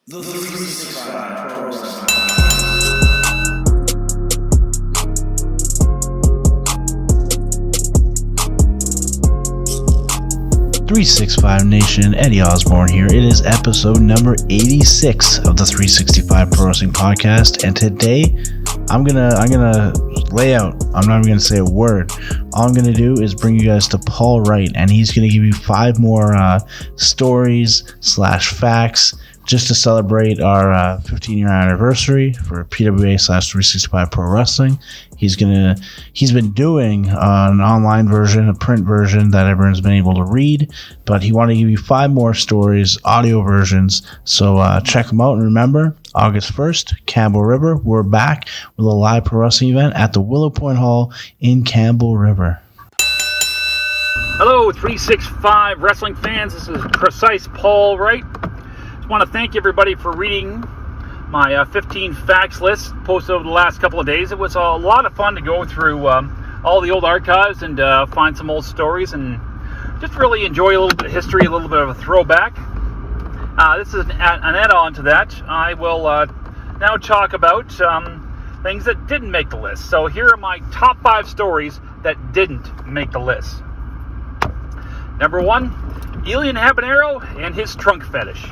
The 365 Pro Wrestling. 365 Nation, Eddie Osborne here. It is episode number 86 of the 365 Pro Wrestling Podcast, and today I'm gonna lay out. I'm not even gonna say a word. All I'm gonna do is bring you guys to Paul Wright, and he's gonna give you 5 more stories / facts just to celebrate our 15-year anniversary for PWA / 365 Pro Wrestling. He's been doing an online version, a print version that everyone's been able to read, but he wanted to give you 5 more stories, audio versions. So check them out. And remember, August 1st, Campbell River, we're back with a live pro wrestling event at the Willow Point Hall in Campbell River. Hello, 365 wrestling fans. This is Precise Paul Wright. I want to thank everybody for reading my 15 facts list posted over the last couple of days. It was a lot of fun to go through all the old archives and find some old stories and just really enjoy a little bit of history, a little bit of a throwback. This is an add-on to that. I will now talk about things that didn't make the list. So here are my top 5 stories that didn't make the list. Number 1, Elian Habanero and his trunk fetish.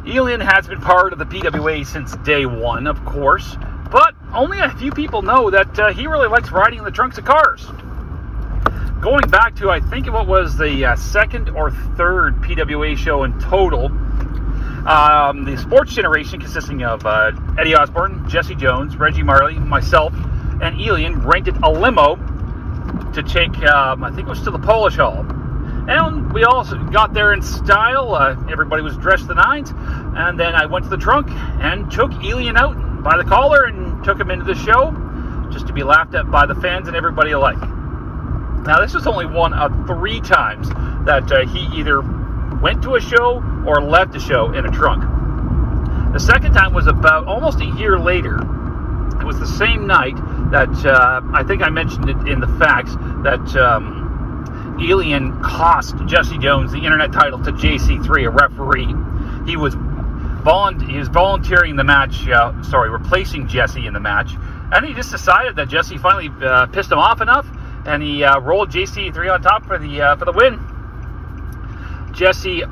Elian has been part of the PWA since day one, of course, but only a few people know that he really likes riding in the trunks of cars. Going back to, I think what was the second or third PWA show in total, the sports generation consisting of Eddie Osborne, Jesse Jones, Reggie Marley, myself, and Elian rented a limo to take, I think it was to the Polish Hall. And we all got there in style. Everybody was dressed to the nines. And then I went to the trunk and took Elian out by the collar and took him into the show just to be laughed at by the fans and everybody alike. Now, this was only one of 3 times that he either went to a show or left a show in a trunk. The second time was about almost a year later. It was the same night that I think I mentioned it in the facts that Elian cost Jesse Jones the internet title to JC3, a referee. He was volunteering the match, replacing Jesse in the match, and he just decided that Jesse finally pissed him off enough, and he rolled JC3 on top for the win. Jesse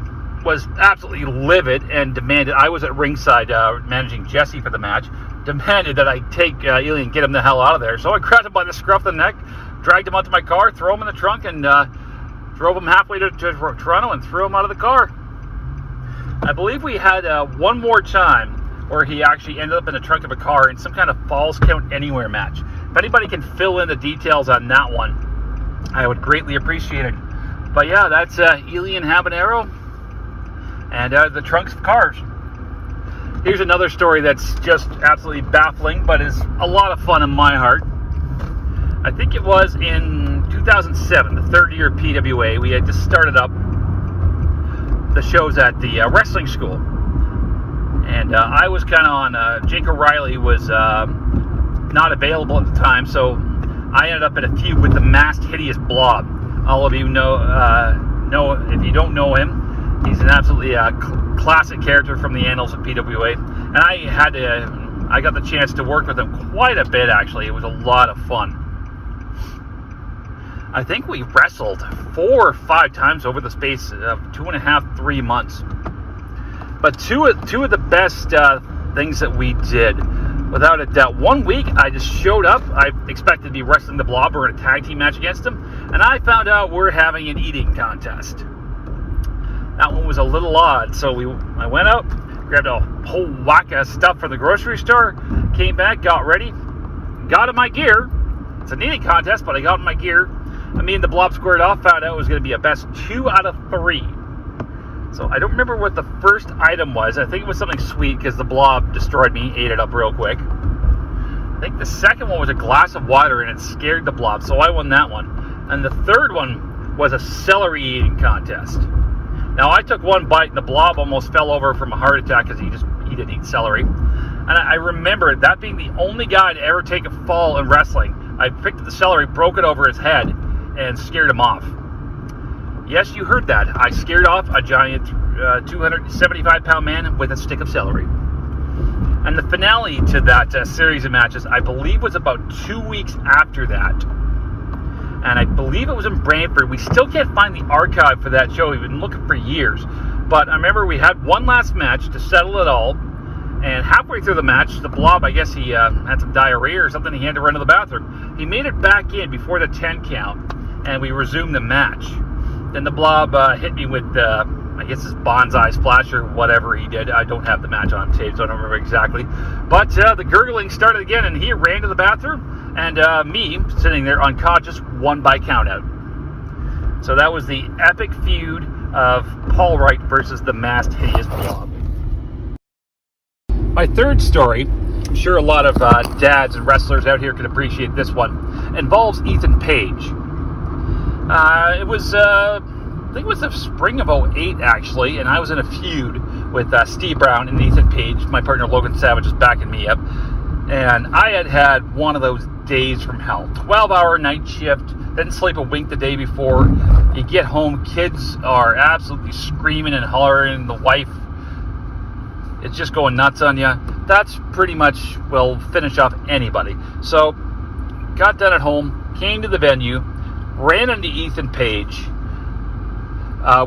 was absolutely livid and demanded. I was at ringside managing Jesse for the match. Demanded that I take Elian, get him the hell out of there. So I grabbed him by the scruff of the neck, dragged him onto my car, threw him in the trunk, and drove him halfway to Toronto and threw him out of the car. I believe we had one more time where he actually ended up in the trunk of a car in some kind of Falls Count Anywhere match. If anybody can fill in the details on that one, I would greatly appreciate it. But yeah, that's Elian Habanero and the trunks of cars. Here's another story that's just absolutely baffling, but is a lot of fun in my heart. I think it was in 2007, the third year of PWA. We had just started up the shows at the wrestling school. And I was kind of on, Jake O'Reilly was not available at the time, so I ended up in a feud with the masked hideous Blob. All of you know if you don't know him, he's an absolutely classic character from the annals of PWA. And I got the chance to work with him quite a bit, actually. It was a lot of fun. I think we wrestled 4 or 5 times over the space of 2.5, 3 months. But two of the best things that we did, without a doubt. One week, I just showed up. I expected to be wrestling the Blob or in a tag team match against him. And I found out we're having an eating contest. That one was a little odd. So I went out, grabbed a whole whack of stuff from the grocery store, came back, got ready, got in my gear. It's an eating contest, but I got in my gear. Me and the Blob squared off, found out it was going to be a best 2 out of 3. So I don't remember what the first item was. I think it was something sweet because the Blob destroyed me, ate it up real quick. I think the second one was a glass of water and it scared the Blob, so I won that one. And the third one was a celery eating contest. Now I took one bite and the Blob almost fell over from a heart attack because he didn't eat celery. And I remember that being the only guy to ever take a fall in wrestling. I picked up the celery, broke it over his head, and scared him off. Yes, you heard that. I scared off a giant 275-pound man with a stick of celery. And the finale to that series of matches, I believe, was about 2 weeks after that. And I believe it was in Brantford. We still can't find the archive for that show. We've been looking for years. But I remember we had one last match to settle it all. And halfway through the match, the Blob, I guess he had some diarrhea or something. He had to run to the bathroom. He made it back in before the 10 count. And we resumed the match. Then the Blob hit me with, I guess, his bonsai splash or whatever he did. I don't have the match on tape, so I don't remember exactly. But the gurgling started again, and he ran to the bathroom. And me, sitting there unconscious, won by countout. So that was the epic feud of Paul Wright versus the masked hideous Blob. My third story, I'm sure a lot of dads and wrestlers out here can appreciate this one, involves Ethan Page. It was, I think it was the spring of 08 actually, and I was in a feud with Steve Brown and Ethan Page. My partner Logan Savage was backing me up. And I had one of those days from hell. 12-hour night shift, didn't sleep a wink the day before. You get home, kids are absolutely screaming and hollering. The wife is just going nuts on you. That's pretty much will finish off anybody. So, got done at home, came to the venue, ran into Ethan Page.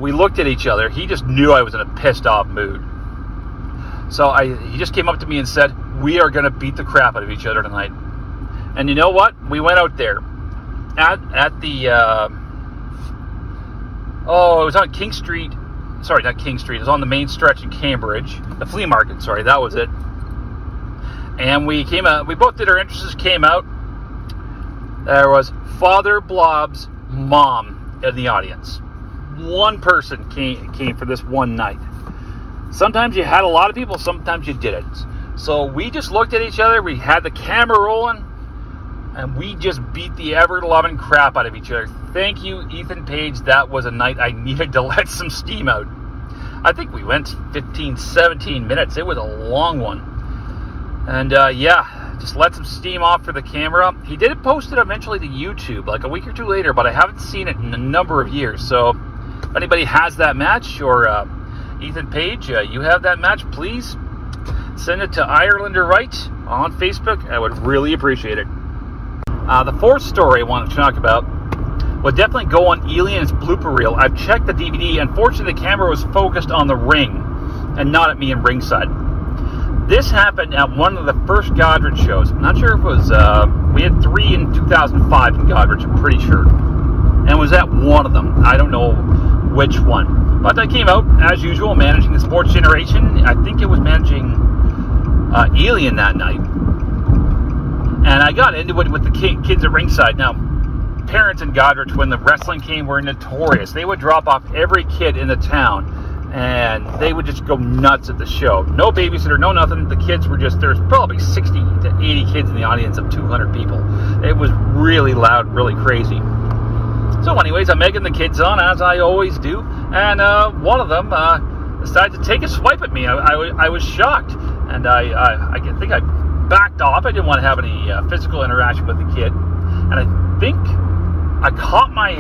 We looked at each other. He just knew I was in a pissed off mood. So he just came up to me and said, "We are going to beat the crap out of each other tonight." And you know what? We went out there at the, it was on King Street. Sorry, not King Street. It was on the main stretch in Cambridge. The flea market, sorry, that was it. And we came out, we both did our entrances, came out. There was Father Blob's mom in the audience. One person came for this one night. Sometimes you had a lot of people, sometimes you didn't. So we just looked at each other, we had the camera rolling, and we just beat the ever-loving crap out of each other. Thank you, Ethan Page. That was a night I needed to let some steam out. I think we went 15, 17 minutes. It was a long one. And just let some steam off for the camera. He did post it eventually to YouTube, like a week or two later, but I haven't seen it in a number of years. So if anybody has that match, or Ethan Page, you have that match, please send it to Ireland or Wright on Facebook. I would really appreciate it. The fourth story I want to talk about would definitely go on Elian's blooper reel. I've checked the DVD. Unfortunately, the camera was focused on the ring and not at me in ringside. This happened at one of the first Godrich shows. I'm not sure if it was, we had 3 in 2005 in Godrich, I'm pretty sure. And it was at one of them. I don't know which one. But I came out, as usual, managing the Sports Generation. I think it was managing Elian that night. And I got into it with the kids at ringside. Now, parents in Godrich, when the wrestling came, were notorious. They would drop off every kid in the town, and they would just go nuts at the show. No babysitter, no nothing. The kids were just, there's probably 60 to 80 kids in the audience of 200 people. It was really loud, really crazy. So anyways, I'm egging the kids on, as I always do, and one of them decided to take a swipe at me. I was shocked, and I think I backed off. I didn't want to have any physical interaction with the kid, and I think I caught my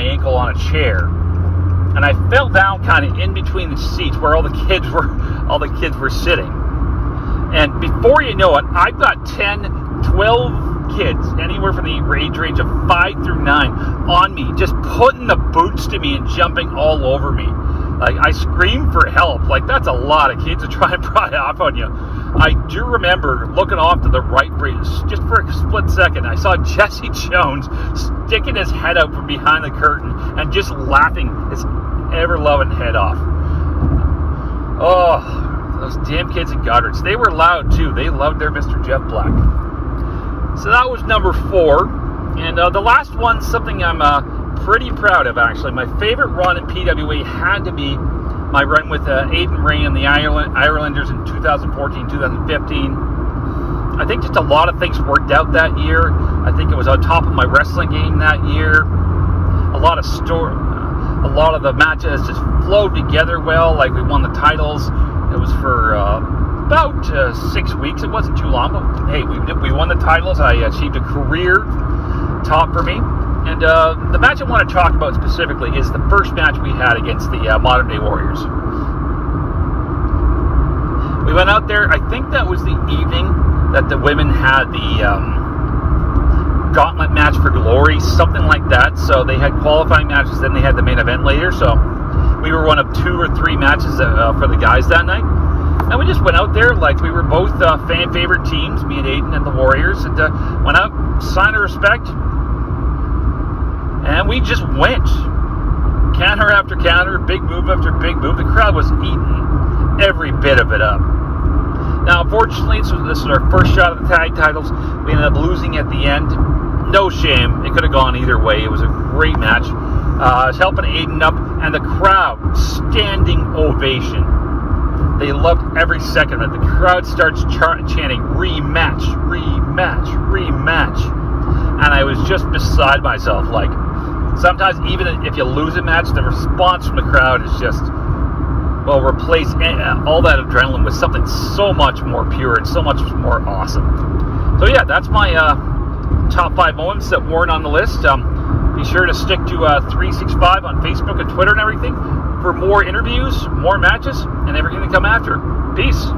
ankle on a chair, and I fell down kind of in between the seats where all the kids were sitting. And before you know it, I've got 10, 12 kids, anywhere from the age range of 5 through 9, on me, just putting the boots to me and jumping all over me. Like, I screamed for help. Like, that's a lot of kids to try and pry off on you. I do remember looking off to the right, just for a split second. I saw Jesse Jones sticking his head out from behind the curtain and just laughing his ever-loving head off. Oh, those damn kids in Godrich. They were loud, too. They loved their Mr. Jeff Black. So that was number 4. And the last one's something I'm pretty proud of, actually. My favorite run in PWA had to be my run with Aiden Ray and the Irelanders in 2014, 2015. I think just a lot of things worked out that year. I think it was on top of my wrestling game that year. A lot of the matches just flowed together well. Like, we won the titles. It was for about 6 weeks. It wasn't too long, but hey, we won the titles. I achieved a career top for me. And the match I want to talk about specifically is the first match we had against the Modern Day Warriors. We went out there, I think that was the evening that the women had the gauntlet match for glory, something like that. So they had qualifying matches, then they had the main event later. So we were one of 2 or 3 matches for the guys that night. And we just went out there like we were both fan favorite teams, me and Aiden and the Warriors, and went out, sign of respect, and we just went. Counter after counter, big move after big move. The crowd was eating every bit of it up. Now, unfortunately, this is our first shot at the tag titles. We ended up losing at the end. No shame. It could have gone either way. It was a great match. I was helping Aiden up, and the crowd, standing ovation. They loved every second of it. The crowd starts chanting, rematch, rematch, rematch. And I was just beside myself. Like, sometimes even if you lose a match, the response from the crowd is just, well, replace all that adrenaline with something so much more pure and so much more awesome. So yeah, that's my top 5 moments that weren't on the list. Be sure to stick to 365 on Facebook and Twitter and everything for more interviews, more matches, and everything to come after. Peace.